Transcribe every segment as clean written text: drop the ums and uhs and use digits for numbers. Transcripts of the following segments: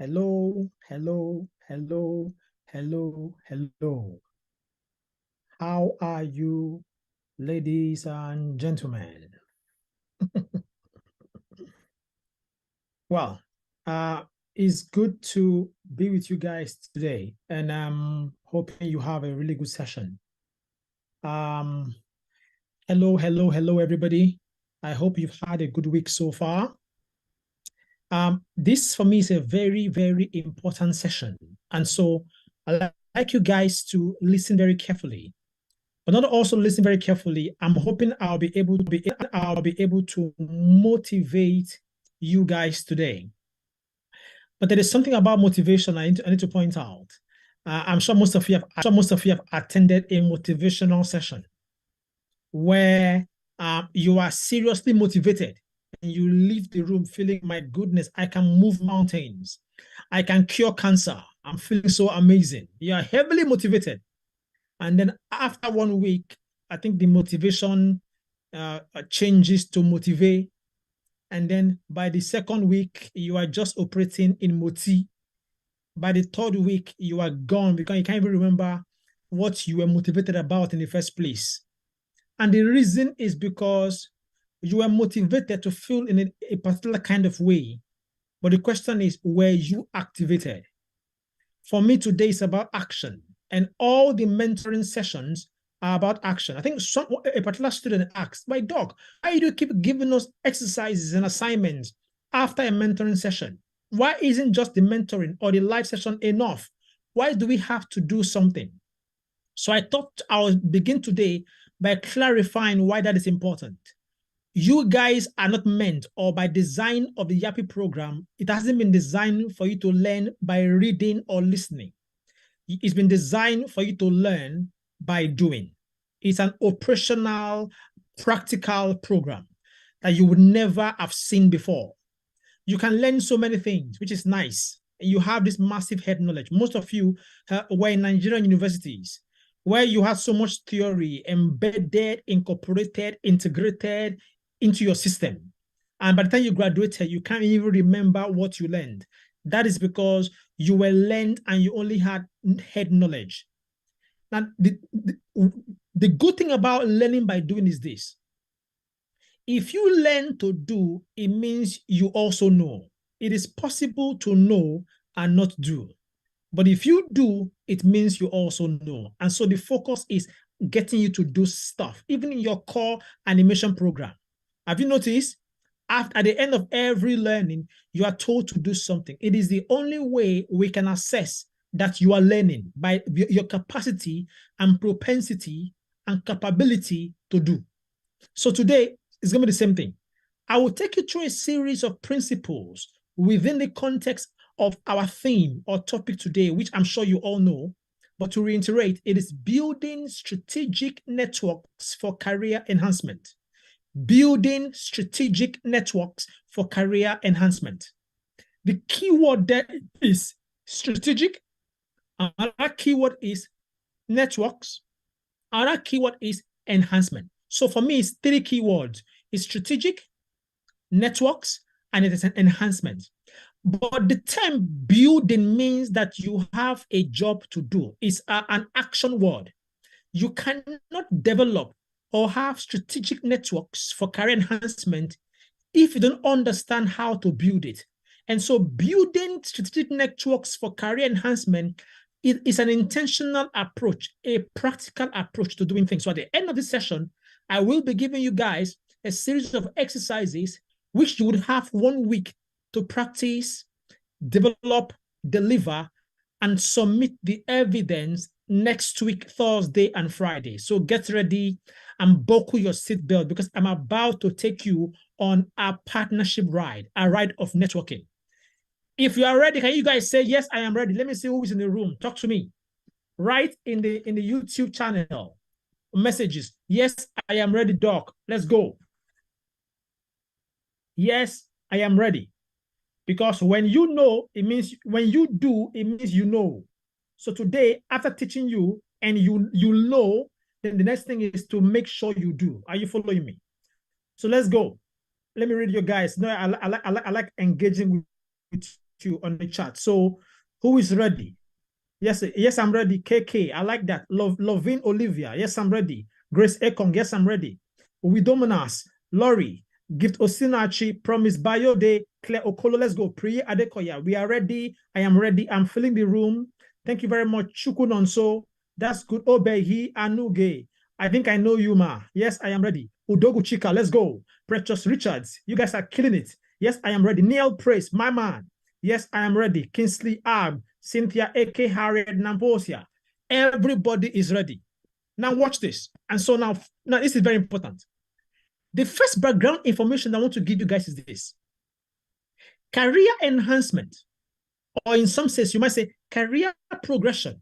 Hello, hello, hello, hello, hello. How are you, ladies and gentlemen? Well, it's good to be with you guys today, and I'm hoping you have a really good session. Um, hello, hello, hello, everybody. I hope you've had a good week so far. This for me is a very, very important session, and so I'd like you guys to listen very carefully. But not also listen very carefully. I'm hoping I'll be able to motivate you guys today. But there is something about motivation I need to point out. I'm sure most of you have attended a motivational session where you are seriously motivated and you leave the room feeling, my goodness, I can move mountains, I can cure cancer. I'm feeling so amazing. You are heavily motivated. And then after 1 week, I think the motivation changes to motivate. And then by the second week, you are just operating in moti. By the third week, you are gone because you can't even remember what you were motivated about in the first place. And the reason is because you were motivated to feel in a particular kind of way. But the question is, were you activated? For me today is about action, and all the mentoring sessions are about action. I think a particular student asked, my doc, why do you keep giving us exercises and assignments after a mentoring session? Why isn't just the mentoring or the live session enough? Why do we have to do something? So I thought I'll begin today by clarifying why that is important. You guys are not meant, or by design of the Yappi program, it hasn't been designed for you to learn by reading or listening. It's been designed for you to learn by doing. It's an operational, practical program that you would never have seen before. You can learn so many things, which is nice. You have this massive head knowledge. Most of you were in Nigerian universities where you had so much theory embedded, incorporated, integrated into your system. And by the time you graduated, you can't even remember what you learned. That is because you were learned and you only had head knowledge. Now, the good thing about learning by doing is this. If you learn to do, it means you also know. It is possible to know and not do. But if you do, it means you also know. And so the focus is getting you to do stuff, even in your core animation program. Have you noticed? At the end of every learning, you are told to do something. It is the only way we can assess that you are learning by your capacity and propensity and capability to do. So today is going to be the same thing. I will take you through a series of principles within the context of our theme or topic today, which I'm sure you all know. But to reiterate, it is building strategic networks for career enhancement. Building strategic networks for career enhancement. The keyword there is strategic. Another keyword is networks. Another keyword is enhancement. So for me, it's three keywords. It's strategic, networks, and it is an enhancement. But the term building means that you have a job to do. It's an action word. You cannot develop or have strategic networks for career enhancement if you don't understand how to build it. And so building strategic networks for career enhancement is an intentional approach, a practical approach to doing things. So at the end of this session, I will be giving you guys a series of exercises which you would have 1 week to practice, develop, deliver, and submit the evidence next week, Thursday and Friday. So get ready and buckle your seatbelt because I'm about to take you on a partnership ride, a ride of networking. If you are ready, can you guys say, yes, I am ready? Let me see who is in the room. Talk to me. Right in the YouTube channel. Messages. Yes, I am ready, Doc. Let's go. Yes, I am ready. Because when you know, it means when you do, it means you know. So today, after teaching you and you know, then the next thing is to make sure you do. Are you following me? So let's go. Let me read you guys. No, I like engaging with you on the chat. So who is ready? Yes, yes, I'm ready. KK, I like that. Lovin Olivia, yes, I'm ready. Grace Ekong, yes, I'm ready. Widominas, Laurie, Gift Osinachi, Promise Bayode, Claire Okolo, let's go. Priya Adekoya, we are ready. I am ready. I'm filling the room. Thank you very much. Chukunonso, that's good. Obehi Anuge, I think I know you, ma. Yes, I am ready. Udogu Chika, let's go. Precious Richards, you guys are killing it. Yes, I am ready. Neil Praise, my man. Yes, I am ready. Kingsley Ab, Cynthia A.K. Harriet Namposia. Everybody is ready. Now watch this. And so now this is very important. The first background information I want to give you guys is this. Career enhancement, or in some sense, you might say career progression,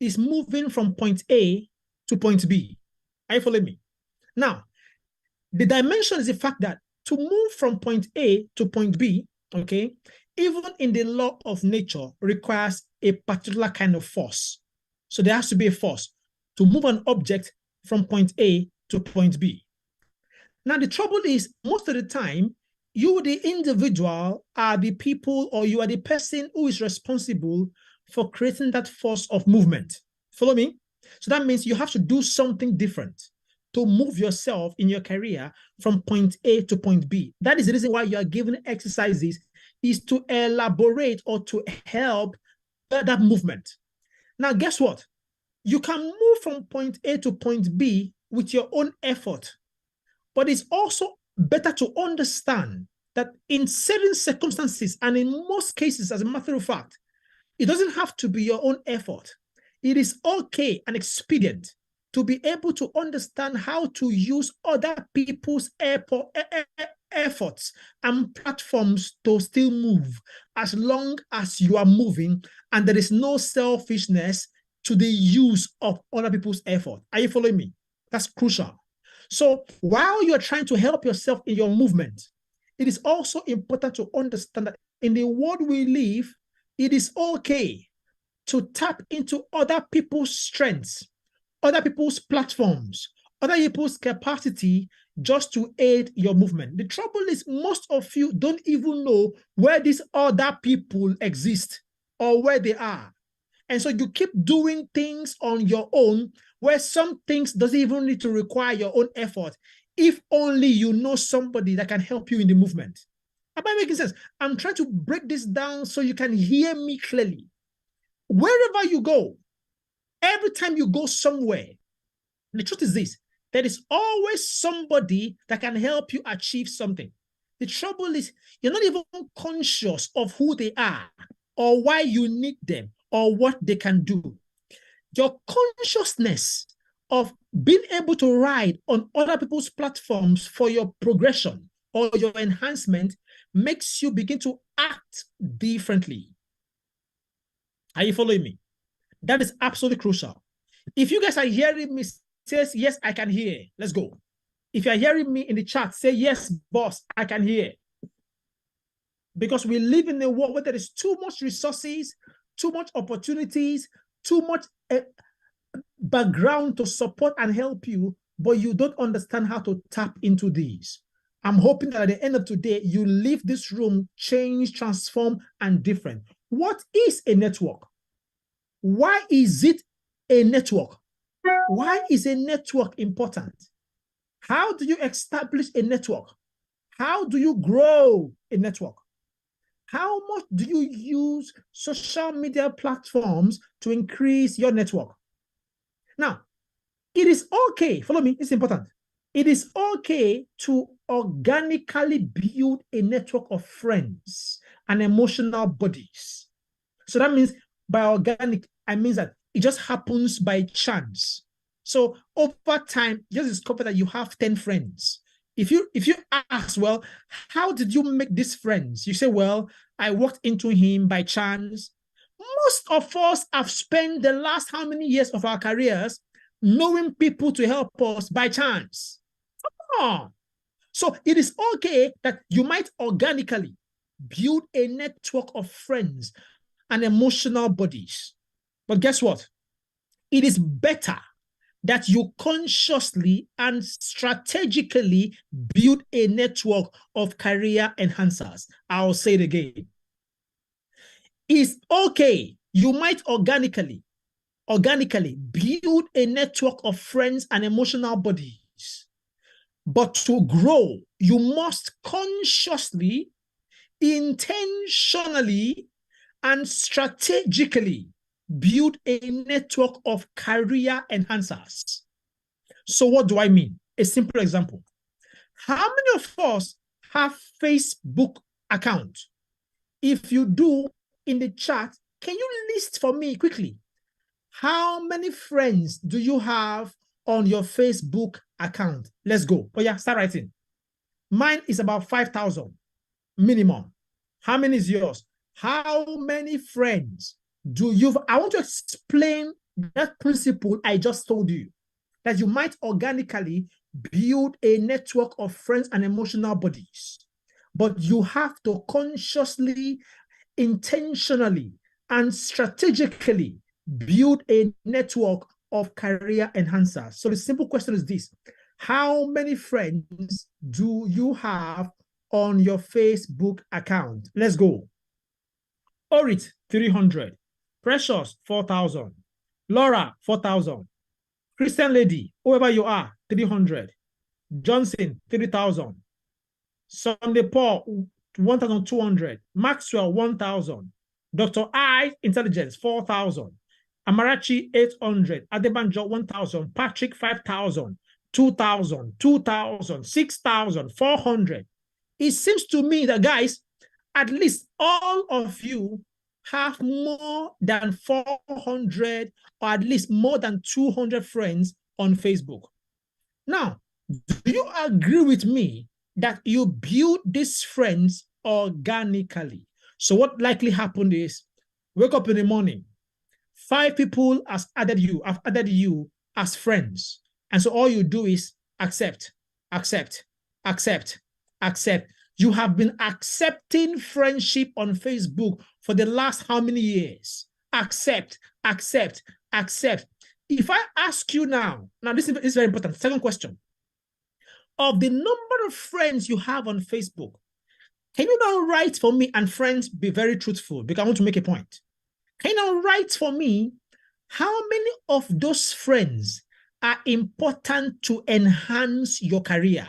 is moving from point A to point B. Are you following me? Now, the dimension is the fact that to move from point A to point B, okay, even in the law of nature, requires a particular kind of force. So there has to be a force to move an object from point A to point B. Now, the trouble is, most of the time, you, the individual, are the people, or you are the person who is responsible for creating that force of movement. Follow me? So that means you have to do something different to move yourself in your career from point A to point B. That is the reason why you are given exercises, is to elaborate or to help that movement. Now, guess what? You can move from point A to point B with your own effort, but it's also better to understand that in certain circumstances, and in most cases, as a matter of fact, it doesn't have to be your own effort. It is okay and expedient to be able to understand how to use other people's efforts and platforms to still move, as long as you are moving and there is no selfishness to the use of other people's effort. Are you following me? That's crucial. So while you're trying to help yourself in your movement, it is also important to understand that in the world we live, it is okay to tap into other people's strengths, other people's platforms, other people's capacity, just to aid your movement. The trouble is, most of you don't even know where these other people exist or where they are. And so you keep doing things on your own, where some things doesn't even need to require your own effort, if only you know somebody that can help you in the movement. Am I making sense? I'm trying to break this down so you can hear me clearly. Wherever you go, every time you go somewhere, the truth is this: there is always somebody that can help you achieve something. The trouble is, you're not even conscious of who they are or why you need them or what they can do. Your consciousness of being able to ride on other people's platforms for your progression or your enhancement makes you begin to act differently. Are you following me? That is absolutely crucial. If you guys are hearing me, say yes, I can hear. Let's go. If you're hearing me in the chat, say yes, boss, I can hear. Because we live in a world where there is too much resources, too much opportunities, too much background to support and help you, but you don't understand how to tap into these. I'm hoping that at the end of today, you leave this room changed, transformed, and different. What is a network? Why is it a network? Why is a network important? How do you establish a network? How do you grow a network? How much do you use social media platforms to increase your network? Now, it is okay, follow me, it's important. It is okay to organically build a network of friends and emotional buddies. So that means by organic, I mean that it just happens by chance. So over time, you just discover that you have 10 friends. If you ask, well, how did you make these friends? You say, well, I walked into him by chance. Most of us have spent the last how many years of our careers knowing people to help us by chance. Oh. So it is okay that you might organically build a network of friends and emotional buddies. But guess what? It is better that you consciously and strategically build a network of career enhancers. I'll say it again. It's okay. You might organically build a network of friends and emotional buddies. But to grow, you must consciously, intentionally, and strategically build a network of career enhancers. So what do I mean? A simple example. How many of us have Facebook account? If you do, in the chat, can you list for me quickly? How many friends do you have on your Facebook account? Let's go. Oh yeah, start writing. Mine is about 5,000 minimum. How many is yours? How many friends do you? I want to explain that principle I just told you, that you might organically build a network of friends and emotional buddies, but you have to consciously, intentionally, and strategically build a network of career enhancers. So the simple question is this: how many friends do you have on your Facebook account? Let's go. Orit, 300. Precious, 4,000. Laura, 4,000. Christian Lady, whoever you are, 300. Johnson, 3,000. Sunday Paul, 1,200. Maxwell, 1,000. Dr. I, Intelligence, 4,000. Amarachi, 800. Adebanjo, 1,000. Patrick, 5,000. 2,000. 2,000. 6,000. 400. It seems to me that, guys, at least all of you have more than 400 or at least more than 200 friends on Facebook. Now, do you agree with me that you build these friends organically? So what likely happened is, wake up in the morning, 5 people have added you as friends. And so all you do is accept, accept, accept, accept. You have been accepting friendship on Facebook for the last how many years? Accept, accept, accept. If I ask you now, this is very important. Second question. Of the number of friends you have on Facebook, can you now write for me, and friends, be very truthful because I want to make a point. Can you now write for me how many of those friends are important to enhance your career?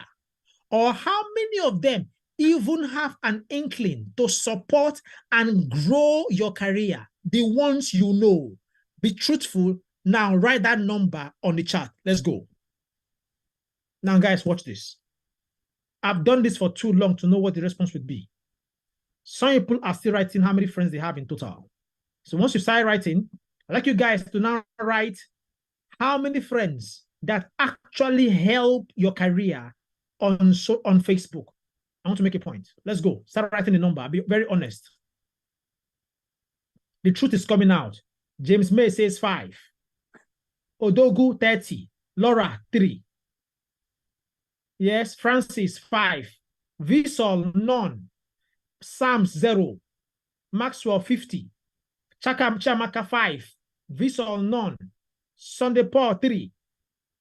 Or how many of them even have an inkling to support and grow your career? The ones you know. Be truthful. Now write that number on the chat. Let's go. Now, guys, watch this. I've done this for too long to know what the response would be. Some people are still writing how many friends they have in total. So once you start writing, I'd like you guys to now write how many friends that actually help your career on Facebook. I want to make a point. Let's go. Start writing the number. I'll be very honest. The truth is coming out. James May says 5. Odogu, 30. Laura, 3. Yes, Francis, 5. Vissol, none. Psalms, 0. Maxwell, 50. Chamaka, 5. Vissol, none. Sunday Paul, 3.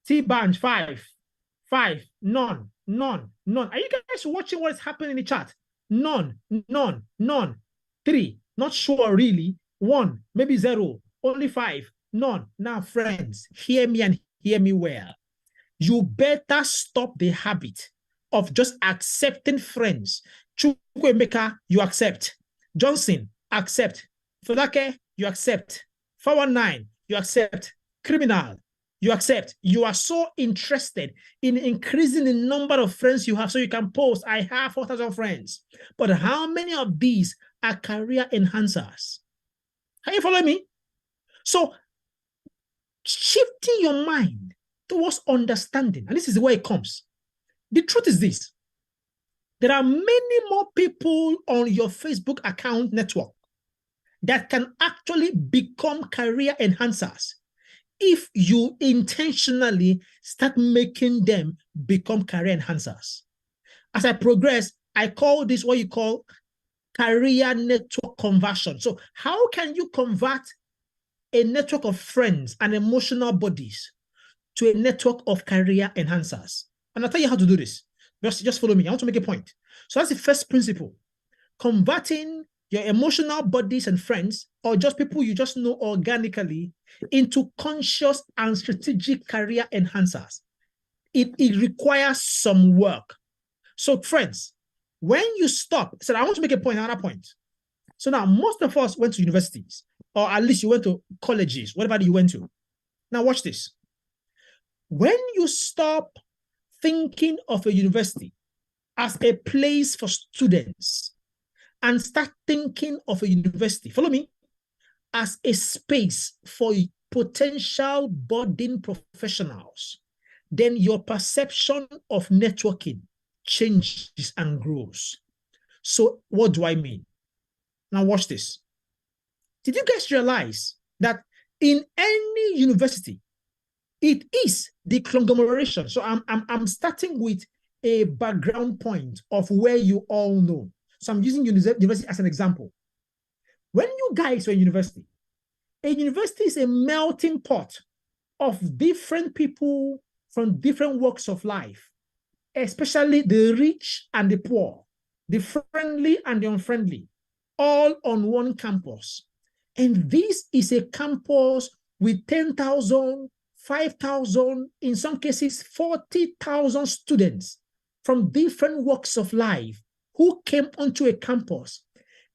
T-Banj, 5. 5. None. None. None. Are you guys watching what is happening in the chat? None. None. None. 3. Not sure, really. 1. Maybe 0. Only 5. None. Now, friends, hear me and hear me well. You better stop the habit of just accepting friends. Chukwemeka, you accept. Johnson, accept. Fodake, you accept. 419, you accept. Criminal, you accept. You are so interested in increasing the number of friends you have so you can post, I have 4,000 friends. But how many of these are career enhancers? Can you follow me? So, shifting your mind towards understanding, and this is where it comes. The truth is this: there are many more people on your Facebook account network that can actually become career enhancers if you intentionally start making them become career enhancers. As I progress, I call this what you call career network conversion. So how can you convert a network of friends and emotional buddies to a network of career enhancers? And I'll tell you how to do this. Just follow me. I want to make a point. So that's the first principle. Converting your emotional buddies and friends, or just people you just know organically, into conscious and strategic career enhancers. It requires some work. So, friends, when you stop, so I want to make a point, another point. So now most of us went to universities, or at least you went to colleges, whatever you went to. Now watch this. When you stop thinking of a university as a place for students and start thinking of a university, follow me, as a space for potential budding professionals, then your perception of networking changes and grows. So what do I mean? Now watch this. Did you guys realize that in any university, it is the conglomeration? So I'm starting with a background point of where you all know. So I'm using university as an example. When you guys were in university, a university is a melting pot of different people from different walks of life, especially the rich and the poor, the friendly and the unfriendly, all on one campus. And this is a campus with 10,000, 5,000, in some cases, 40,000 students from different walks of life who came onto a campus,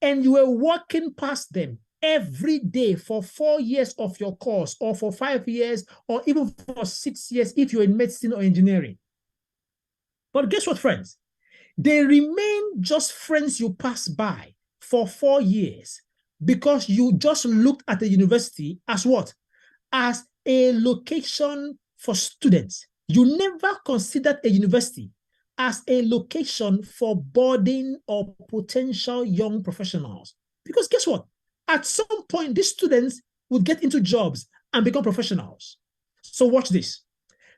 and you were walking past them every day for 4 years of your course, or for 5 years, or even for 6 years if you're in medicine or engineering. But guess what, friends? They remain just friends you pass by for 4 years because you just looked at the university as what? As a location for students. You never considered a university as a location for budding or potential young professionals. Because guess what? At some point, these students would get into jobs and become professionals. So watch this.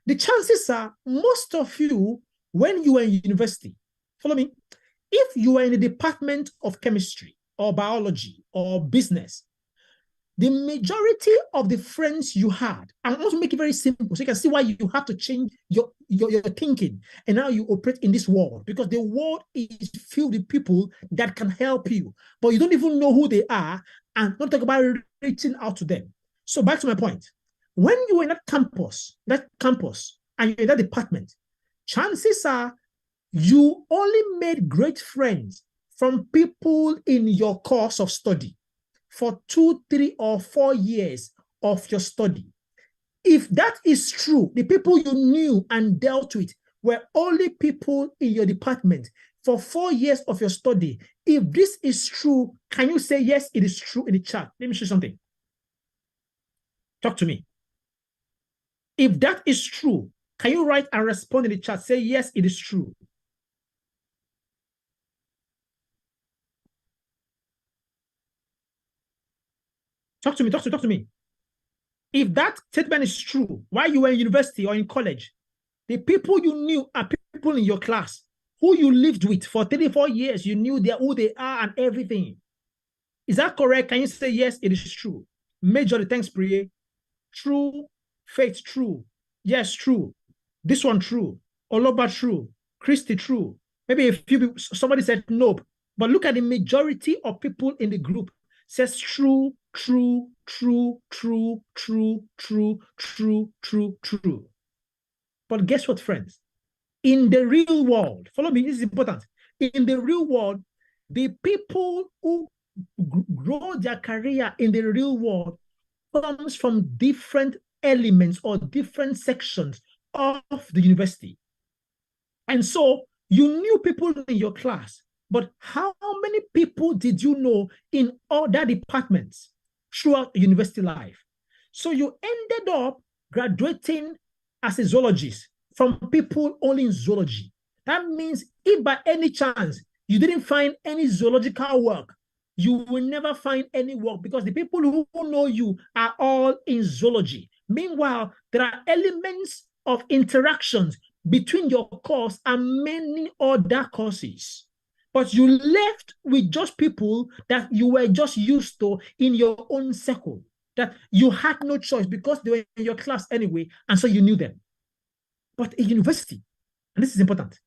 The chances are most of you, when you were in university, follow me, if you were in the department of chemistry or biology or business, the majority of the friends you had, I want to make it very simple so you can see why you have to change your thinking and how you operate in this world, because the world is filled with people that can help you, but you don't even know who they are and don't talk about reaching out to them. So back to my point. When you are in that campus, and you're in that department, chances are you only made great friends from people in your course of study for 2, 3, or 4 years of your study. If that is true, the people you knew and dealt with were only people in your department for 4 years of your study. If this is true, can you say, yes, it is true in the chat? Let me show you something. Talk to me. If that is true, can you write and respond in the chat? Say, yes, it is true. Talk to me. If that statement is true, while you were in university or in college, the people you knew are people in your class who you lived with for 34 years. You knew who they are and everything. Is that correct? Can you say, yes, it is true? Majorly, thanks, Priye. True. Faith, true. Yes, true. This one, true. Oloba, true. Christy, true. Maybe a few people, somebody said nope. But look at the majority of people in the group says true, true, true, true, true, true, true, true, true. But guess what, friends? In the real world, follow me, this is important. In the real world, the people who grow their career in the real world comes from different elements or different sections of the university. And so you knew people in your class, but how many people did you know in other departments throughout university life? So you ended up graduating as a zoologist from people only in zoology. That means if by any chance you didn't find any zoological work, you will never find any work because the people who know you are all in zoology. Meanwhile, there are elements of interactions between your course and many other courses. But you left with just people that you were just used to in your own circle, that you had no choice because they were in your class anyway, and so you knew them. But a university, and this is important,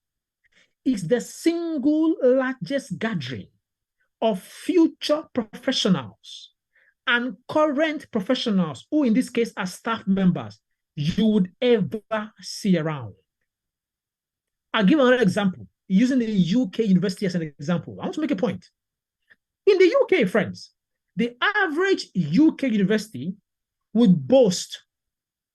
is the single largest gathering of future professionals and current professionals, who in this case are staff members, you would ever see around. I'll give another example using the UK university as an example. I want to make a point. In the UK, friends, the average UK university would boast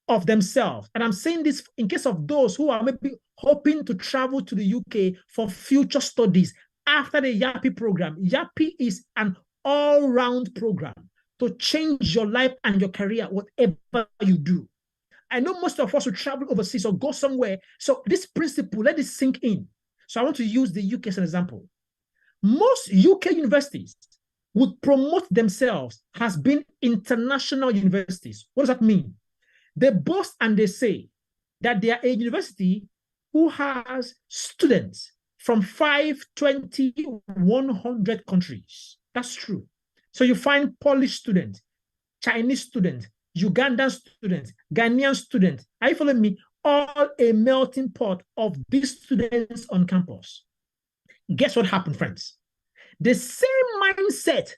of themselves. And I'm saying this in case of those who are maybe hoping to travel to the UK for future studies after the Yappi program. Yappi is an all-round program to change your life and your career, whatever you do. I know most of us will travel overseas or go somewhere. So this principle, let it sink in. So I want to use the UK as an example. Most UK universities would promote themselves as being international universities. What does that mean? They boast and they say that they are a university who has students from 5, 20, 100 countries. That's true. So you find Polish students, Chinese students, Ugandan students, Ghanaian students. Are you following me? All a melting pot of these students on campus. Guess what happened, friends? The same mindset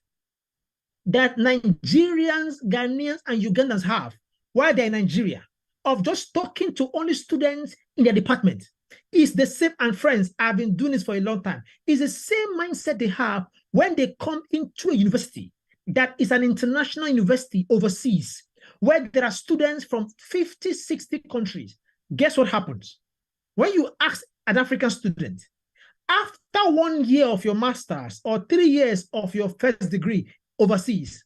that Nigerians, Ghanaians, and Ugandans have while they're in Nigeria of just talking to only students in their department is the same. And friends, I've been doing this for a long time. It's the same mindset they have when they come into a university that is an international university overseas, where there are students from 50, 60 countries. Guess what happens? When you ask an African student, after 1 year of your master's or 3 years of your first degree overseas,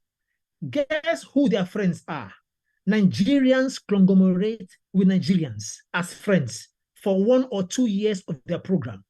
guess who their friends are? Nigerians conglomerate with Nigerians as friends for 1 or 2 years of their program.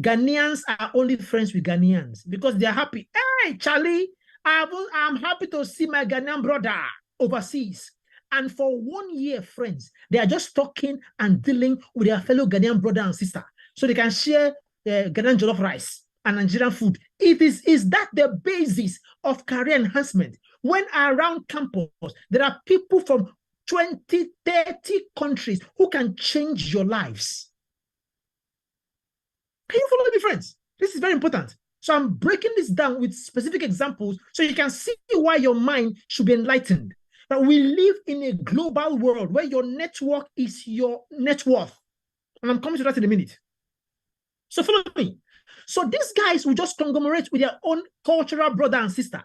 Ghanaians are only friends with Ghanaians because they're happy. Hey, Charlie, I'm happy to see my Ghanaian brother overseas. And for 1 year, friends, they are just talking and dealing with their fellow Ghanaian brother and sister so they can share Ghanaian jollof rice and Nigerian food. Is that the basis of career enhancement? When around campus, there are people from 20, 30 countries who can change your lives. Can you follow me, friends? This is very important. So I'm breaking this down with specific examples so you can see why your mind should be enlightened. But we live in a global world where your network is your net worth. And I'm coming to that in a minute. So follow me. So these guys will just conglomerate with their own cultural brother and sister.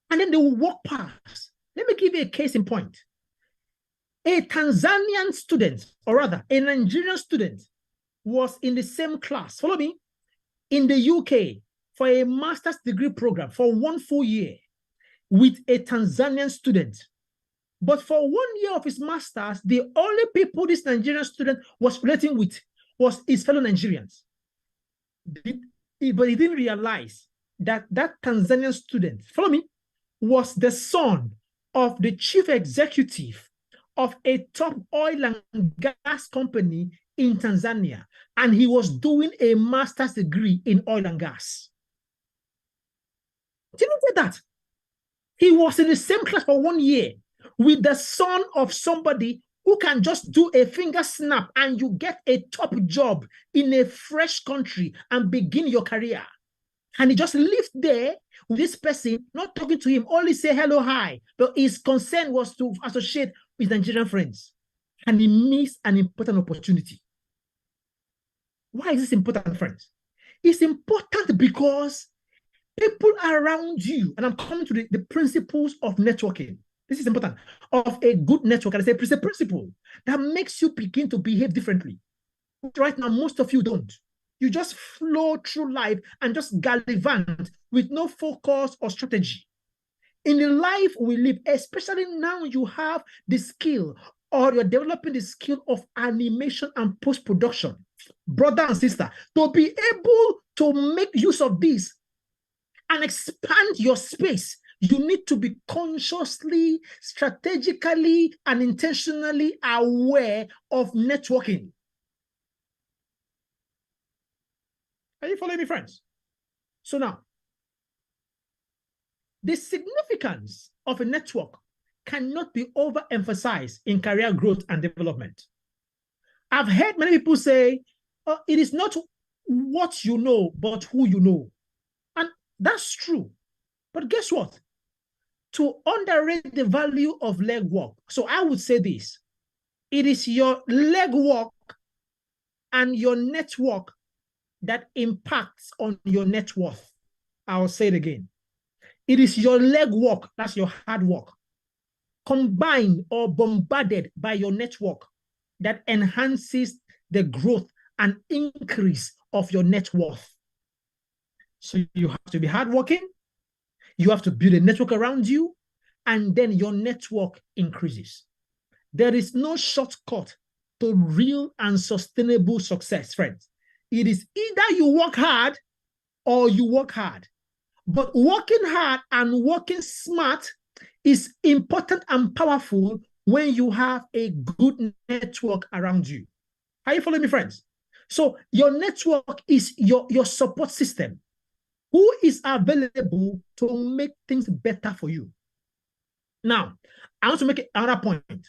And then they will walk past. Let me give you a case in point. A Tanzanian student, or rather, a Nigerian student, was in the same class, follow me, in the UK for a master's degree program for 1 full year with a Tanzanian student. But for 1 year of his master's, the only people this Nigerian student was relating with was his fellow Nigerians. But he didn't realize that that Tanzanian student, follow me, was the son of the chief executive of a top oil and gas company in Tanzania. And he was doing a master's degree in oil and gas. Did you get that? He was in the same class for 1 year with the son of somebody who can just do a finger snap and you get a top job in a fresh country and begin your career. And he just lived there with this person, not talking to him, only say hello, hi. But his concern was to associate with Nigerian friends. And he missed an important opportunity. Why is this important, friends? It's important because people around you, and I'm coming to the principles of networking. This is important, of a good network. And I say it's a principle that makes you begin to behave differently. Right now, most of you don't. You just flow through life and just gallivant with no focus or strategy. In the life we live, especially now you have the skill or you're developing the skill of animation and post-production, brother and sister, to be able to make use of this and expand your space, you need to be consciously, strategically, and intentionally aware of networking. Are you following me, friends? So now, the significance of a network cannot be overemphasized in career growth and development. I've heard many people say, it is not what you know, but who you know. And That's true. But guess what? To underrate the value of legwork. So I would say this. It is your legwork and your network that impacts on your net worth. I'll say it again. It is your legwork, that's your hard work, combined or bombarded by your network that enhances the growth and increase of your net worth. So you have to be hardworking, you have to build a network around you, and then your network increases. There is no shortcut to real and sustainable success, friends. It is either you work hard or you work hard. But working hard and working smart is important and powerful when you have a good network around you. Are you following me, friends? So your network is your support system. Who is available to make things better for you? Now, I want to make another point.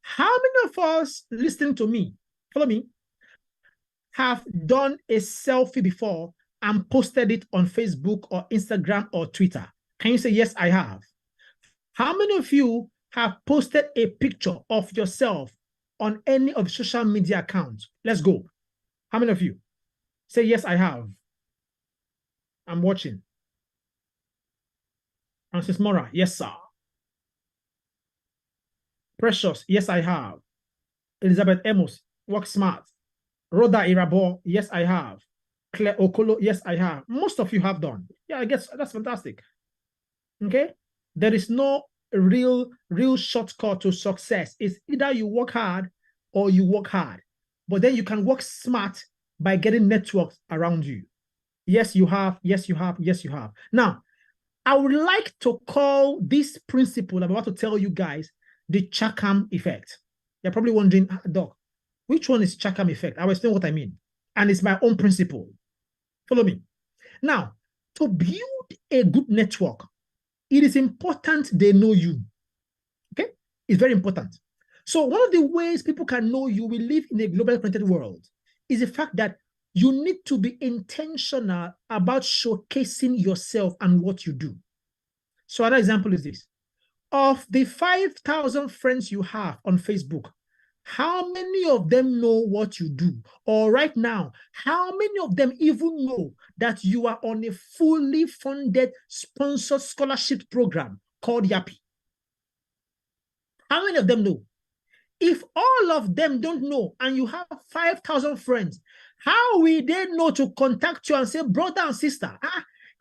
How many of us listening to me, follow me, have done a selfie before and posted it on Facebook or Instagram or Twitter? Can you say, yes, I have? How many of you have posted a picture of yourself on any of the social media accounts? Let's go. How many of you? Say, yes, I have. I'm watching. Francis Mora, yes, sir. Precious, yes, I have. Elizabeth Amos, work smart. Rhoda Irabo, yes, I have. Claire Okolo, yes, I have. Most of you have done. Yeah, I guess that's fantastic. Okay? There is no real shortcut to success. It's either you work hard or you work hard. But then you can work smart by getting networks around you. Yes, you have. Yes, you have. Yes, you have. Now, I would like to call this principle I'm about to tell you guys the Chakam effect. You're probably wondering, Doc, which one is Chakam effect? I will explain what I mean. And it's my own principle. Follow me. Now, to build a good network, it is important they know you. Okay? It's very important. So one of the ways people can know you, we live in a global connected world, is the fact that you need to be intentional about showcasing yourself and what you do. So another example is this. Of the 5,000 friends you have on Facebook, how many of them know what you do? Or right now, how many of them even know that you are on a fully funded sponsored scholarship program called Yappi? How many of them know? If all of them don't know and you have 5,000 friends, how will they know to contact you and say, brother and sister,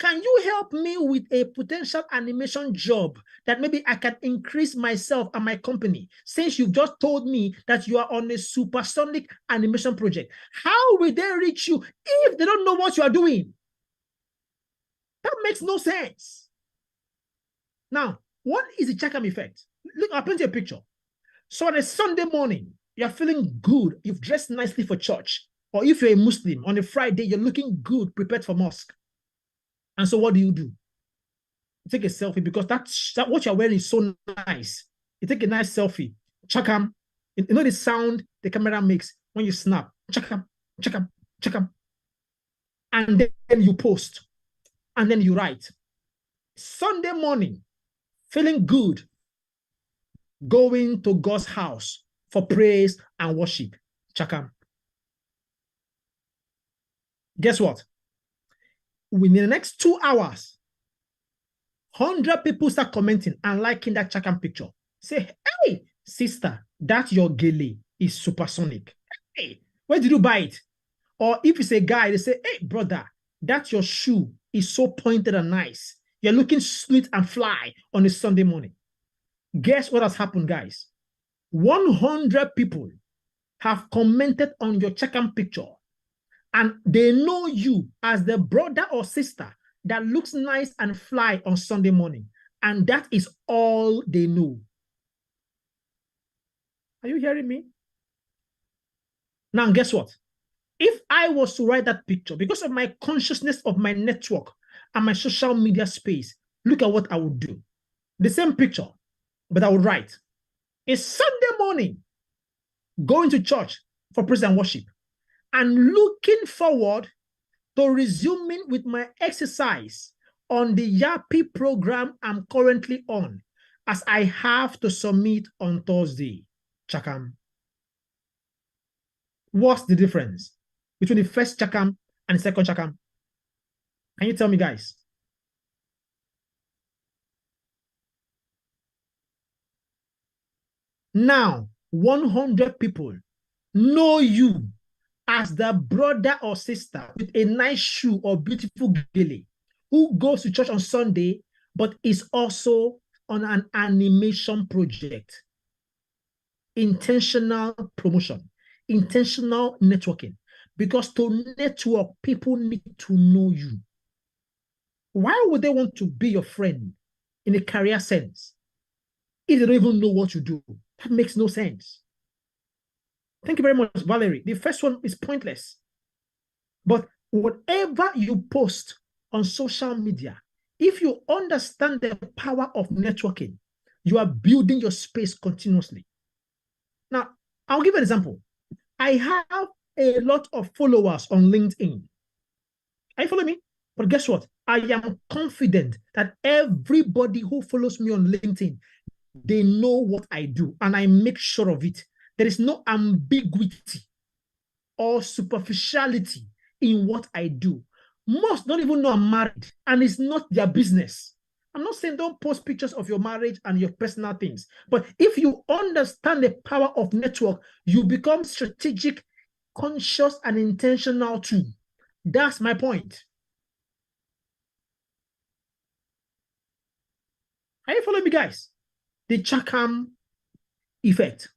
can you help me with a potential animation job that maybe I can increase myself and my company, since you've just told me that you are on a supersonic animation project? How will they reach you if they don't know what you are doing? That makes no sense. Now, what is the Chakam effect? Look, I'll paint you a picture. So on a Sunday morning, you're feeling good, you've dressed nicely for church. Or if you're a Muslim, on a Friday, you're looking good, prepared for mosque. And so what do? You take a selfie because that what you're wearing is so nice. You take a nice selfie. Chakam. You know the sound the camera makes when you snap. Chakam, chakam, chakam. And then you post. And then you write. Sunday morning, feeling good, going to God's house for praise and worship. Chakam. Guess what? Within the next 2 hours, 100 people start commenting and liking that Chakam picture. Say, hey, sister, that your gele is supersonic. Hey, where did you buy it? Or if it's a guy, they say, hey, brother, that your shoe is so pointed and nice. You're looking sweet and fly on a Sunday morning. Guess what has happened, guys? 100 people have commented on your Chakam picture, and they know you as the brother or sister that looks nice and fly on Sunday morning. And that is all they know. Are you hearing me? Now, guess what? If I was to write that picture, because of my consciousness of my network and my social media space, look at what I would do. The same picture, but I would write, a Sunday morning, going to church for praise and worship, and looking forward to resuming with my exercise on the Yappi program I'm currently on, as I have to submit on Thursday. Chakam. What's the difference between the first Chakam and the second Chakam? Can you tell me, guys? Now, 100 people know you as the brother or sister with a nice shoe or beautiful gele who goes to church on Sunday, but is also on an animation project. Intentional promotion, intentional networking. Because to network, people need to know you. Why would they want to be your friend in a career sense if they don't even know what you do? That makes no sense. Thank you very much, Valerie. The first one is pointless. But whatever you post on social media, if you understand the power of networking, you are building your space continuously. Now, I'll give an example. I have a lot of followers on LinkedIn. Are you following me? But guess what? I am confident that everybody who follows me on LinkedIn, they know what I do, and I make sure of it. There is no ambiguity or superficiality in what I do. Most don't even know I'm married, and it's not their business. I'm not saying don't post pictures of your marriage and your personal things, but if you understand the power of network, you become strategic, conscious, and intentional too. That's my point. Are you following me, guys? The Chakam effect.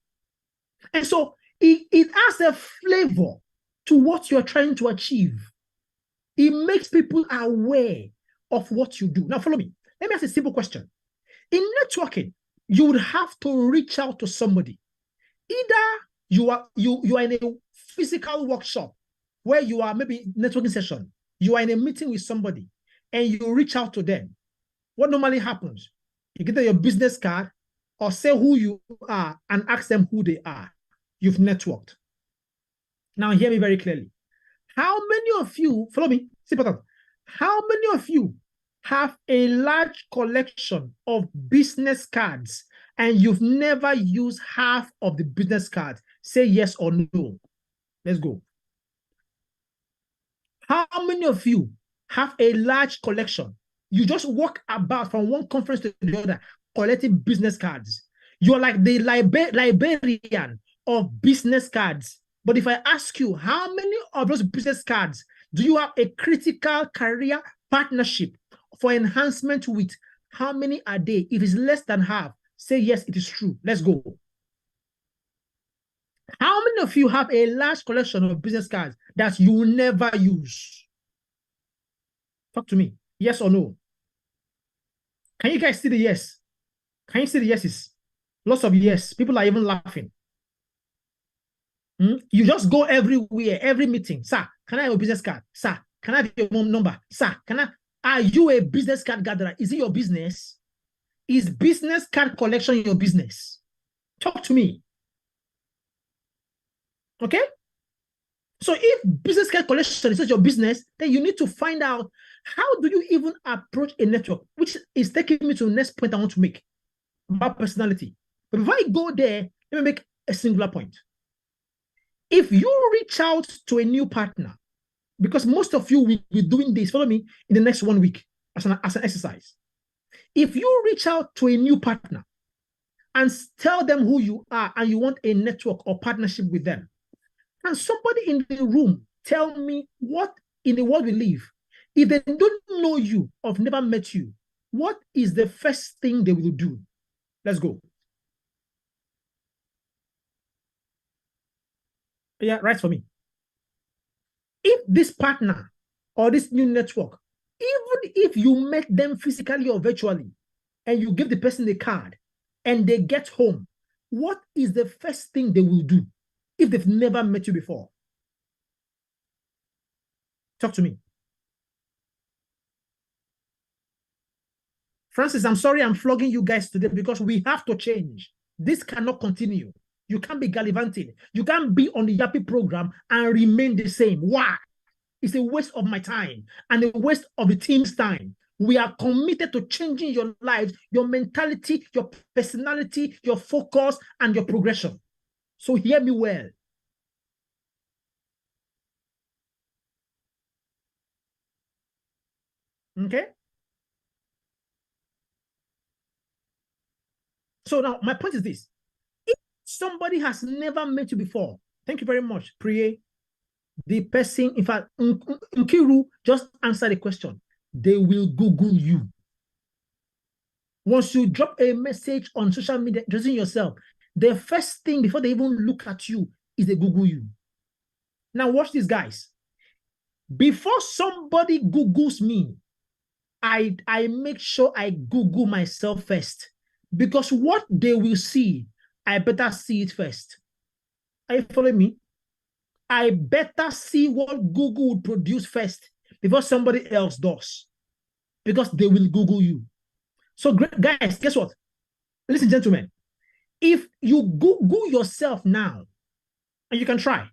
And so it adds a flavor to what you're trying to achieve. It makes people aware of what you do. Now, follow me. Let me ask a simple question. In networking, you would have to reach out to somebody. Either you are in a physical workshop where you are maybe networking session, you are in a meeting with somebody, and you reach out to them. What normally happens? You get your business card or say who you are and ask them who they are. You've networked. Now, hear me very clearly. How many of you, follow me, simple. How many of you have a large collection of business cards and you've never used half of the business cards? Say yes or no. Let's go. How many of you have a large collection? You just walk about from one conference to the other collecting business cards. You're like the librarian of business cards. But if I ask you, how many of those business cards do you have a critical career partnership for enhancement with? How many are they? If it's less than half, say yes, it is true. Let's go. How many of you have a large collection of business cards that you will never use? Talk to me. Yes or no? Can you guys see the yes? Can you see the yeses? Lots of yes. People are even laughing. You just go everywhere, every meeting. Sir, can I have a business card? Sir, can I have your mom number? Sir, are you a business card gatherer? Is it your business? Is business card collection your business? Talk to me. Okay? So if business card collection is not your business, then you need to find out how do you even approach a network, which is taking me to the next point I want to make about personality. But before I go there, let me make a singular point. If you reach out to a new partner, because most of you will be doing this, follow me, in the next 1 week as an exercise. If you reach out to a new partner and tell them who you are and you want a network or partnership with them, and somebody in the room tell me what in the world we live, if they don't know you or have never met you, what is the first thing they will do? Let's go. Yeah, right for me. If this partner or this new network, even if you met them physically or virtually, and you give the person a card and they get home, what is the first thing they will do if they've never met you before? Talk to me. Francis, I'm sorry I'm flogging you guys today because we have to change. This cannot continue. You can't be gallivanting. You can't be on the Yappi program and remain the same. Why? It's a waste of my time and a waste of the team's time. We are committed to changing your life, your mentality, your personality, your focus, and your progression. So hear me well. Okay? So now my point is this. If somebody has never met you before, thank you very much, Priye. The person, in fact, Nkiru just answer the question. They will Google you. Once you drop a message on social media, introducing yourself, the first thing before they even look at you is they Google you. Now watch these guys. Before somebody Googles me, I make sure I Google myself first. Because what they will see, I better see it first. Are you following me? I better see what Google would produce first before somebody else does. Because they will Google you. So, guys, guess what? Listen, gentlemen. If you Google yourself now, and you can try,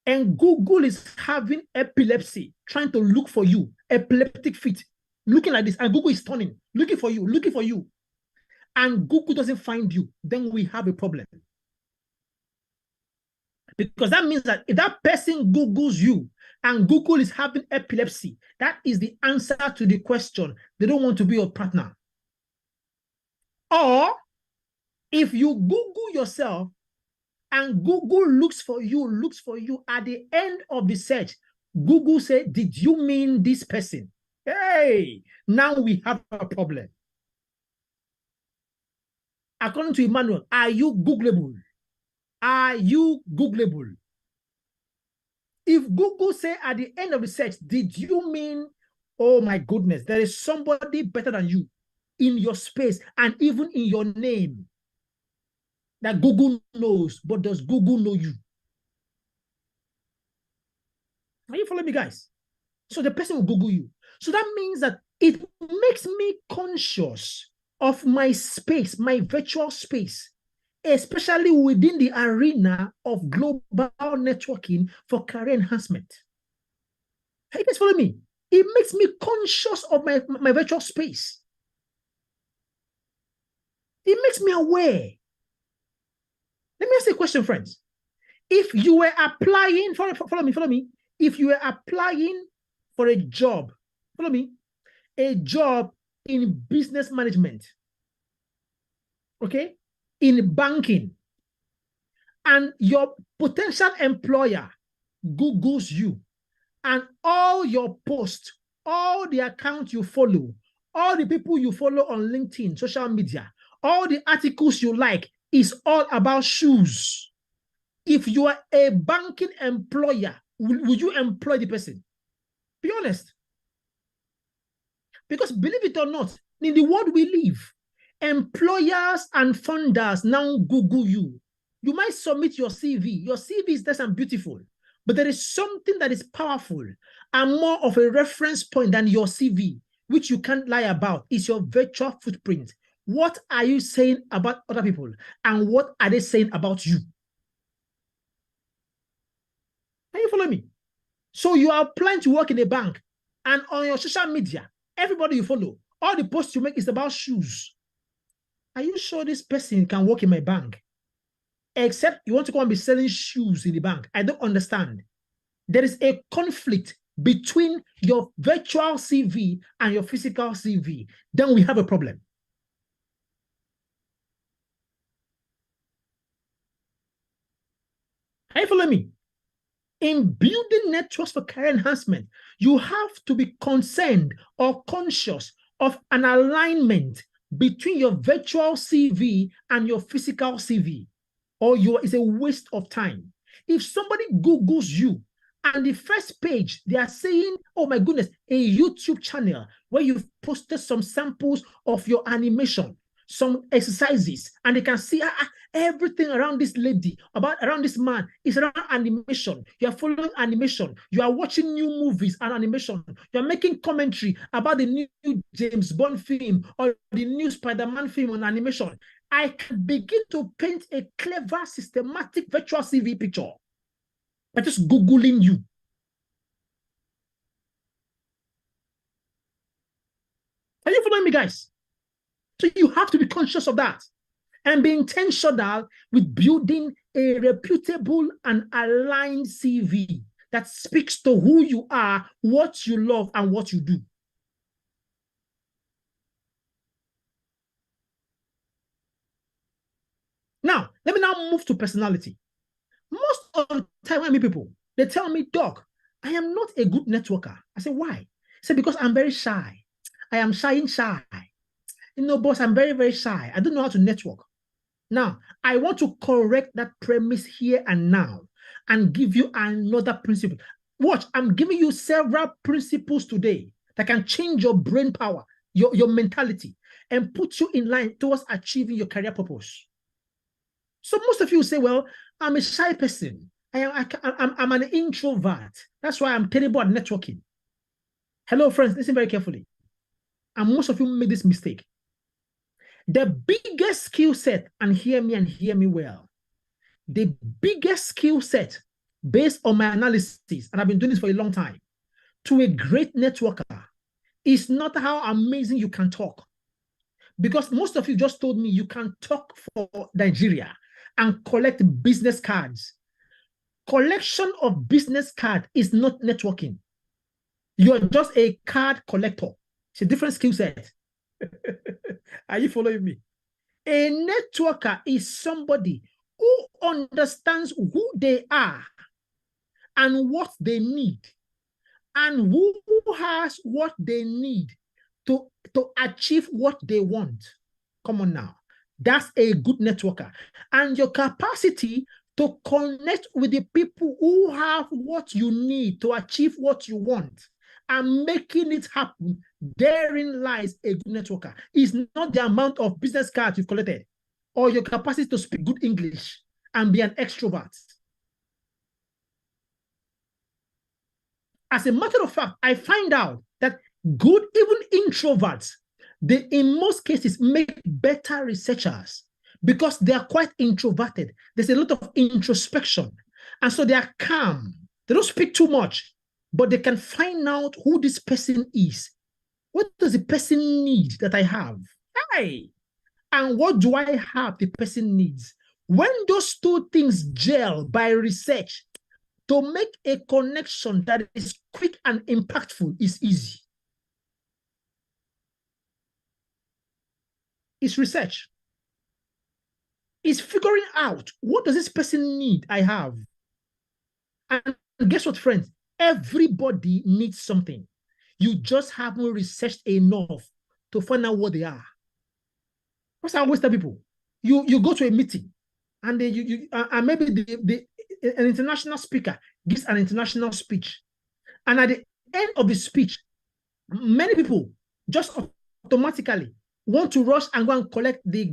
and Google is having epilepsy, trying to look for you, epileptic fit, looking like this, and Google is turning, looking for you, and Google doesn't find you, then we have a problem. Because that means that if that person Googles you and Google is having epilepsy, that is the answer to the question. They don't want to be your partner. Or if you Google yourself and Google looks for you at the end of the search, Google said, did you mean this person? Hey, now we have a problem. According to Emmanuel, are you Googleable? Are you Googleable? If Google say at the end of the search, did you mean, oh my goodness, there is somebody better than you in your space and even in your name that Google knows, but does Google know you? Are you following me, guys? So the person will Google you. So that means that it makes me conscious of my space, my virtual space, especially within the arena of global networking for career enhancement. Hey, guys, follow me. It makes me conscious of my virtual space. It makes me aware. Let me ask you a question, friends. If you were applying, follow me. If you were applying for a job, follow me, a job in business management, okay, in banking, and your potential employer Googles you, and all your posts, all the accounts you follow, all the people you follow on LinkedIn, social media, all the articles you like is all about shoes. If you are a banking employer, would you employ the person? Be honest. Because believe it or not, in the world we live, employers and funders now Google you. You might submit your CV. Your CV is nice and beautiful, but there is something that is powerful and more of a reference point than your CV, which you can't lie about. It's your virtual footprint. What are you saying about other people? And what are they saying about you? Can you follow me? So you are planning to work in a bank, and on your social media, everybody you follow, all the posts you make is about shoes. Are you sure this person can work in my bank? Except you want to go and be selling shoes in the bank. I don't understand. There is a conflict between your virtual CV and your physical CV. Then we have a problem. Are you following me? In building networks for career enhancement, you have to be concerned or conscious of an alignment between your virtual CV and your physical CV, or it's a waste of time. If somebody Googles you and the first page, they are saying, oh my goodness, a YouTube channel where you've posted some samples of your animation, some exercises, and they can see everything around this lady, around this man is around animation. You are following animation. You are watching new movies and animation. You are making commentary about the new James Bond film or the new Spider-Man film on animation. I can begin to paint a clever, systematic virtual CV picture by just Googling you. Are you following me, guys? So you have to be conscious of that and be intentional with building a reputable and aligned CV that speaks to who you are, what you love, and what you do. Now, let me now move to personality. Most of the time, I meet people, they tell me, Doc, I am not a good networker. I say, why? I say, because I'm very shy. I am shy. Boss, I'm very, very shy. I don't know how to network. Now, I want to correct that premise here and now and give you another principle. Watch, I'm giving you several principles today that can change your brain power, your mentality, and put you in line towards achieving your career purpose. So most of you say, well, I'm a shy person. I'm an introvert. That's why I'm terrible at networking. Hello, friends, listen very carefully. And most of you make this mistake. The biggest skill set, and hear me well, the biggest skill set based on my analysis, and I've been doing this for a long time, to a great networker is not how amazing you can talk. Because most of you just told me you can talk for Nigeria and collect business cards. Collection of business card is not networking. You're just a card collector. It's a different skill set. Are you following me? A networker is somebody who understands who they are and what they need, and who has what they need to achieve what they want. Come on now. That's a good networker. And your capacity to connect with the people who have what you need to achieve what you want and making it happen, therein lies a good networker. It's not the amount of business cards you've collected or your capacity to speak good English and be an extrovert. As a matter of fact, I find out that good, even introverts, they in most cases make better researchers because they are quite introverted. There's a lot of introspection. And so they are calm. They don't speak too much, but they can find out who this person is. What does the person need that I have? Hey! And what do I have the person needs? When those two things gel by research, to make a connection that is quick and impactful is easy. It's research. It's figuring out what does this person need I have. And guess what, friends? Everybody needs something. You just haven't researched enough to find out what they are. What's I always tell people? You go to a meeting and and maybe an international speaker gives an international speech. And at the end of the speech, many people just automatically want to rush and go and collect the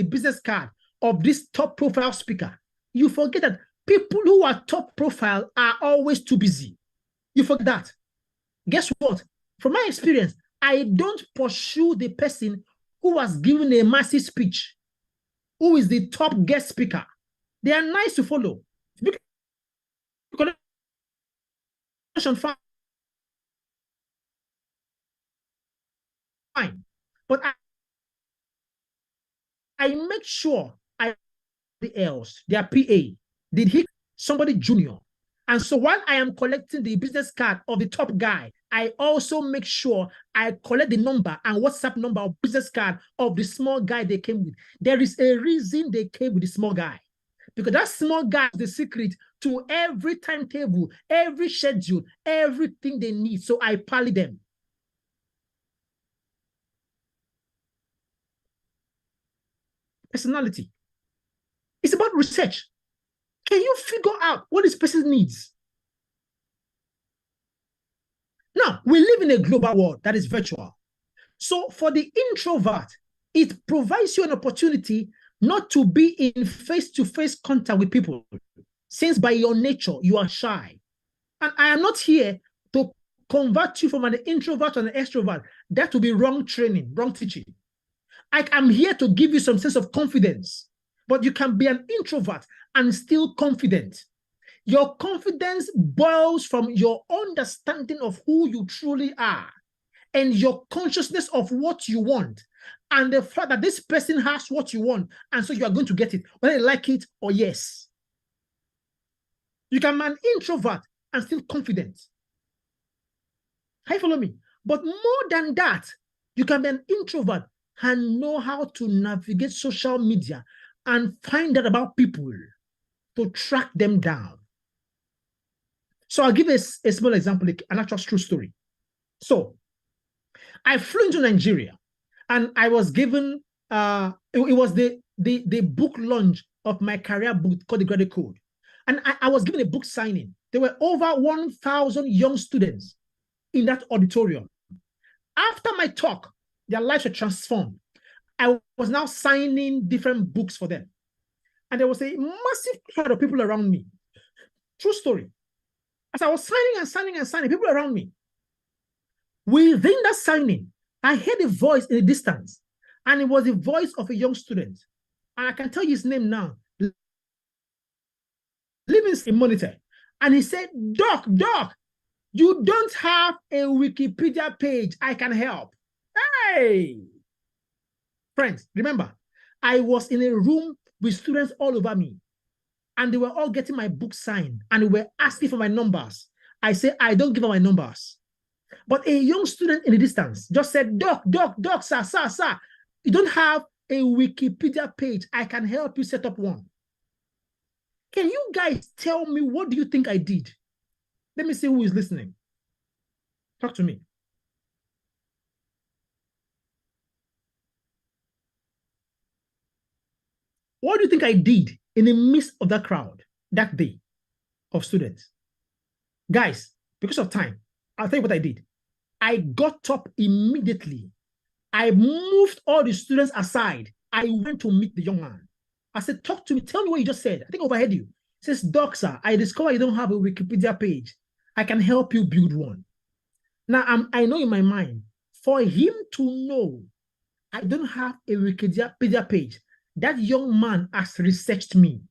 business card of this top profile speaker. You forget that people who are top profile are always too busy. You forget that. Guess what? From my experience, I don't pursue the person who has given a massive speech, who is the top guest speaker. They are nice to follow. Fine. But I make sure else, their PA, did he somebody junior? And so while I am collecting the business card of the top guy, I also make sure I collect the number and WhatsApp number of business card of the small guy they came with. There is a reason they came with the small guy. Because that small guy is the secret to every timetable, every schedule, everything they need. So I pally them. Personality. It's about research. Can you figure out what this person needs? Now, we live in a global world that is virtual. So for the introvert, it provides you an opportunity not to be in face-to-face contact with people, since by your nature, you are shy. And I am not here to convert you from an introvert to an extrovert. That will be wrong training, wrong teaching. I'm here to give you some sense of confidence, but you can be an introvert and still confident. Your confidence boils from your understanding of who you truly are and your consciousness of what you want, and the fact that this person has what you want, and so you are going to get it, whether you like it or yes. You can be an introvert and still confident. How you follow me? But more than that, you can be an introvert and know how to navigate social media and find out about people to track them down. So I'll give a small example, an actual true story. So I flew into Nigeria and I was given, it was the book launch of my career book called The Graduate Code. And I was given a book signing. There were over 1,000 young students in that auditorium. After my talk, their lives were transformed. I was now signing different books for them. And there was a massive crowd of people around me. True story. As I was signing, people around me. Within that signing, I heard a voice in the distance, and it was the voice of a young student. And I can tell you his name now. Living Monitor. And he said, Doc, you don't have a Wikipedia page. I can help. Hey! Friends, remember, I was in a room with students all over me, and they were all getting my book signed, and they were asking for my numbers. I said, I don't give out my numbers. But a young student in the distance just said, Doc, sir, you don't have a Wikipedia page. I can help you set up one. Can you guys tell me, what do you think I did? Let me see who is listening. Talk to me. What do you think I did in the midst of that crowd that day of students? Guys, because of time, I'll tell you what I did. I got up immediately. I moved all the students aside. I went to meet the young man. I said, talk to me. Tell me what you just said. I think I overheard you. He says, Doc, sir, I discovered you don't have a Wikipedia page. I can help you build one. Now, I know in my mind, for him to know I don't have a Wikipedia page, that young man has researched me.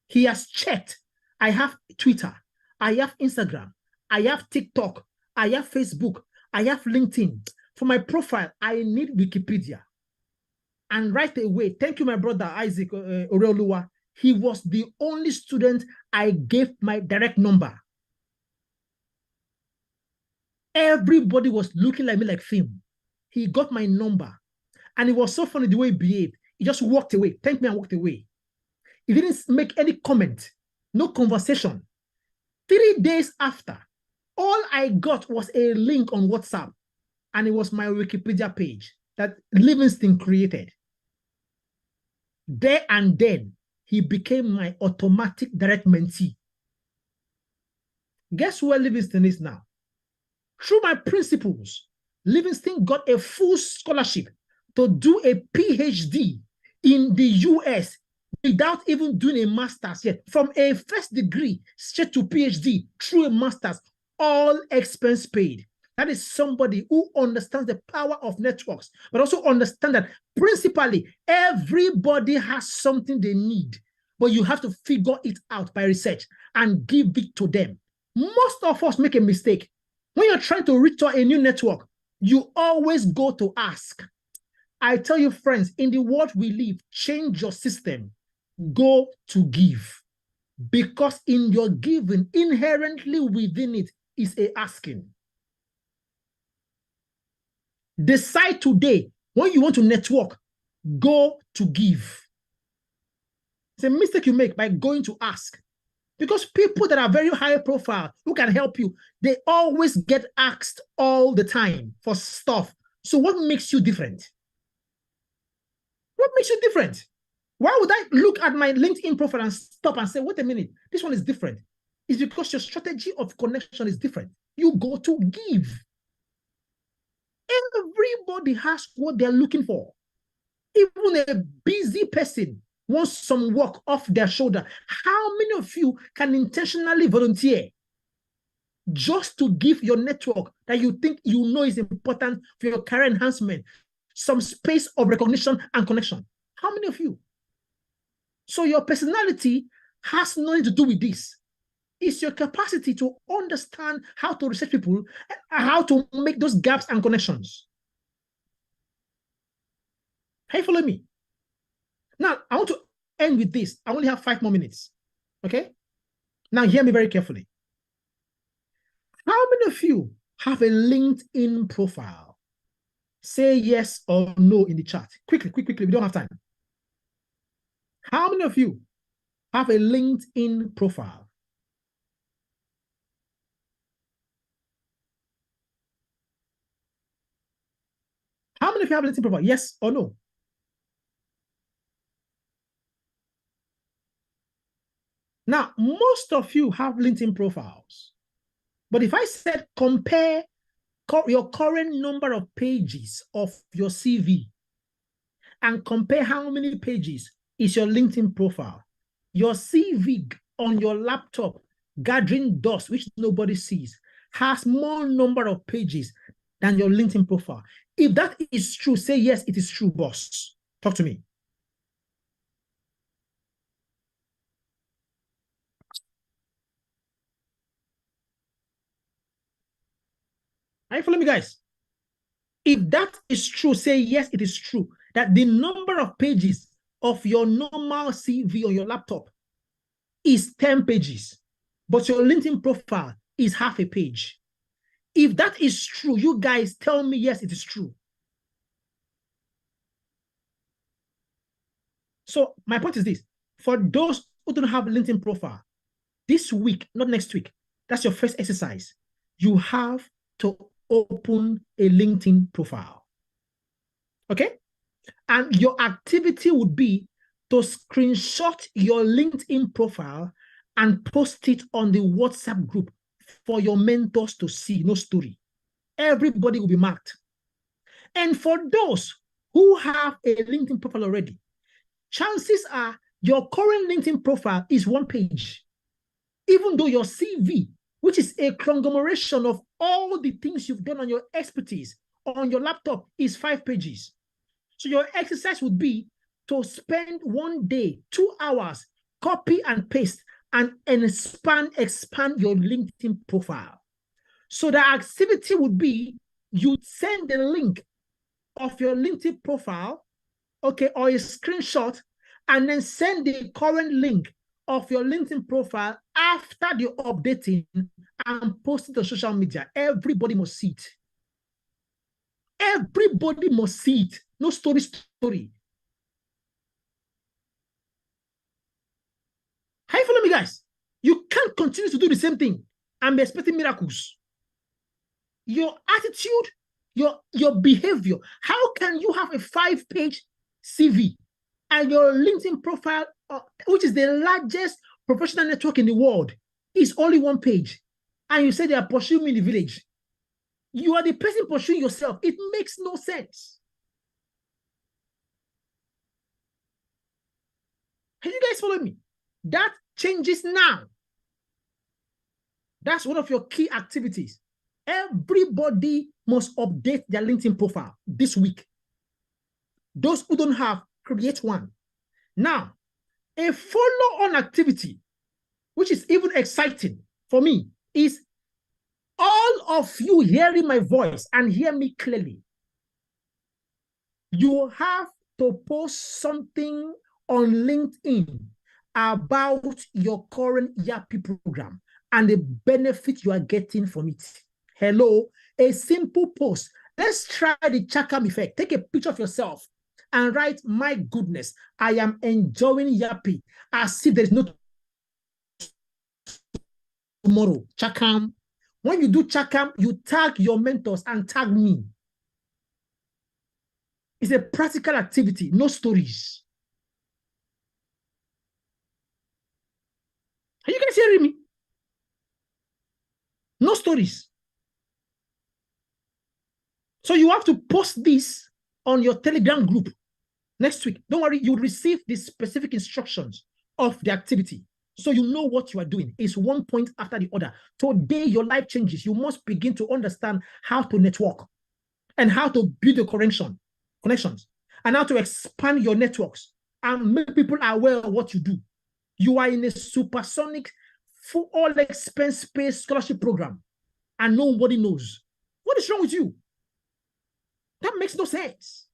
He has checked. I have Twitter. I have Instagram. I have TikTok. I have Facebook. I have LinkedIn. For my profile, I need Wikipedia. And right away, thank you, my brother, Isaac Oreoluwa. He was the only student I gave my direct number. Everybody was looking at me like film. He got my number. And it was so funny the way he behaved. He just walked away, thanked me and walked away. He didn't make any comment, no conversation. 3 days after, all I got was a link on WhatsApp, and it was my Wikipedia page that Livingston created. There and then, he became my automatic direct mentee. Guess where Livingston is now? Through my principles, Livingston got a full scholarship to do a PhD in the US without even doing a master's yet. From a first degree straight to PhD through a master's, all expense paid. That is somebody who understands the power of networks, but also understand that principally everybody has something they need, but you have to figure it out by research and give it to them. Most of us make a mistake. When you're trying to reach a new network, you always go to ask. I tell you, friends, in the world we live, change your system. Go to give. Because in your giving, inherently within it is a asking. Decide today, when you want to network, go to give. It's a mistake you make by going to ask. Because people that are very high profile, who can help you, they always get asked all the time for stuff. So what makes you different? What makes you different? Why would I look at my LinkedIn profile and stop and say, wait a minute, this one is different? It's because your strategy of connection is different. You go to give. Everybody has what they're looking for. Even a busy person wants some work off their shoulder. How many of you can intentionally volunteer just to give your network that you think you know is important for your career enhancement some space of recognition and connection? How many of you? So your personality has nothing to do with this. is your capacity to understand how to research people and how to make those gaps and connections. How you follow me? Now, I want to end with this. I only have 5 more minutes. Okay? Now, hear me very carefully. How many of you have a LinkedIn profile? Say yes or no in the chat. Quickly. We don't have time. How many of you have a LinkedIn profile? How many of you have a LinkedIn profile? Yes or no? Now, most of you have LinkedIn profiles. But if I said compare your current number of pages of your CV and compare how many pages is your LinkedIn profile, your CV on your laptop gathering dust, which nobody sees, has more number of pages than your LinkedIn profile. If that is true, say yes, it is true, boss. Talk to me. Are you following me, guys? If that is true, say yes, it is true. That the number of pages of your normal CV on your laptop is 10 pages, but your LinkedIn profile is half a page. If that is true, you guys tell me yes, it is true. So my point is this. For those who don't have a LinkedIn profile, this week, not next week, that's your first exercise. You have to open a LinkedIn profile. Okay? And your activity would be to screenshot your LinkedIn profile and post it on the WhatsApp group for your mentors to see, no story. Everybody will be marked. And for those who have a LinkedIn profile already, chances are your current LinkedIn profile is 1 page. Even though your CV, which is a conglomeration of all the things you've done on your expertise on your laptop, is 5 pages. So your exercise would be to spend 1 day, 2 hours, copy and paste, and expand your LinkedIn profile. So the activity would be you send the link of your LinkedIn profile, okay, or a screenshot, and then send the current link of your LinkedIn profile after the updating and post it on social media. Everybody must see it. Everybody must see it. No story. How you follow me, guys? You can't continue to do the same thing and be expecting miracles. Your attitude, your behavior. How can you have a 5-page CV and your LinkedIn profile, which is the largest professional network in the world, is only 1 page? And you say they are pursuing me in the village. You are the person pursuing yourself. It makes no sense. Can you guys follow me? That changes now. That's one of your key activities. Everybody must update their LinkedIn profile this week. Those who don't have, create one. Now, a follow-on activity, which is even exciting for me, is all of you hearing my voice and hear me clearly. You have to post something on LinkedIn about your current Yappi program and the benefit you are getting from it. Hello, a simple post. Let's try the Chakam effect. Take a picture of yourself and write, my goodness, I am enjoying Yappi as if there's no tomorrow. Chakam. When you do Chakam, you tag your mentors and tag me. It's a practical activity, no stories. Are you guys hearing me? No stories. So you have to post this on your Telegram group next week. Don't worry, you'll receive the specific instructions of the activity. So you know what you are doing. It's 1 point after the other. Today, your life changes. You must begin to understand how to network and how to build the connections and how to expand your networks and make people aware of what you do. You are in a supersonic full all expense paid scholarship program and nobody knows. What is wrong with you? That makes no sense.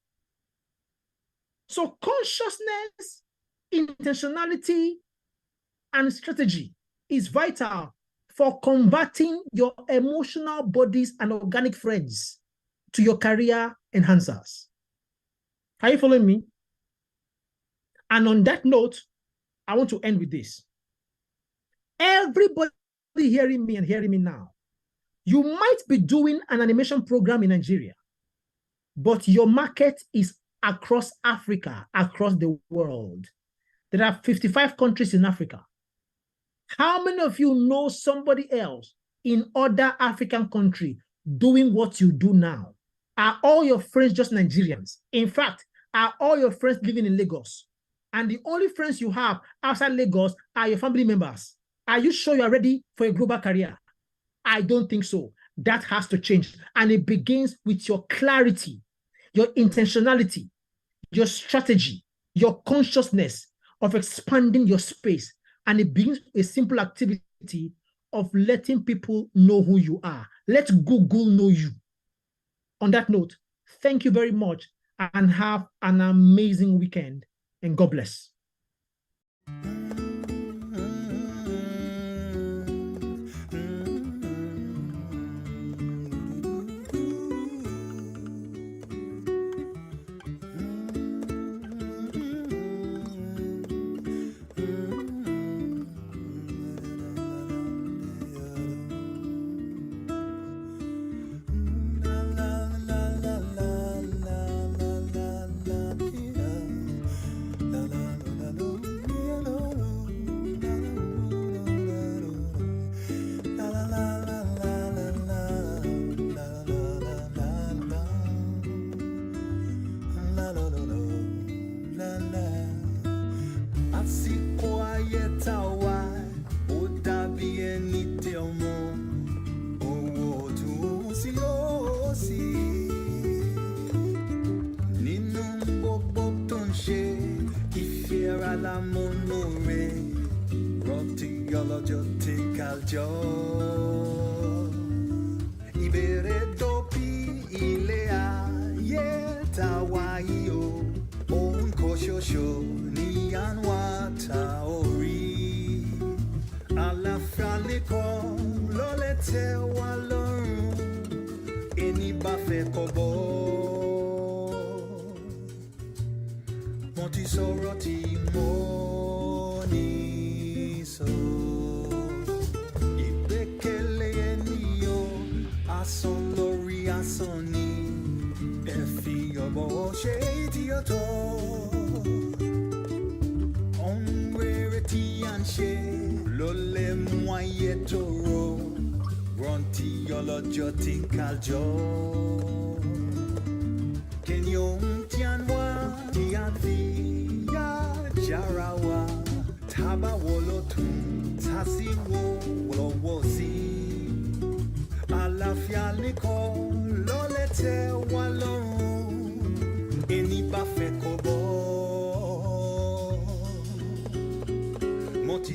So consciousness, intentionality, and strategy is vital for converting your emotional bodies and organic friends to your career enhancers. Are you following me? And on that note, I want to end with this. Everybody hearing me and hearing me now, you might be doing an animation program in Nigeria, but your market is across Africa, across the world. There are 55 countries in Africa. How many of you know somebody else in other African country doing what you do now? Are all your friends just Nigerians? In fact, are all your friends living in Lagos? And the only friends you have outside Lagos are your family members. Are you sure you are ready for a global career? I don't think so. That has to change. And it begins with your clarity, your intentionality, your strategy, your consciousness of expanding your space. And it begins a simple activity of letting people know who you are. Let Google know you. On that note, thank you very much and have an amazing weekend. And God bless.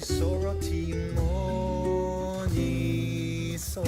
Soroti money so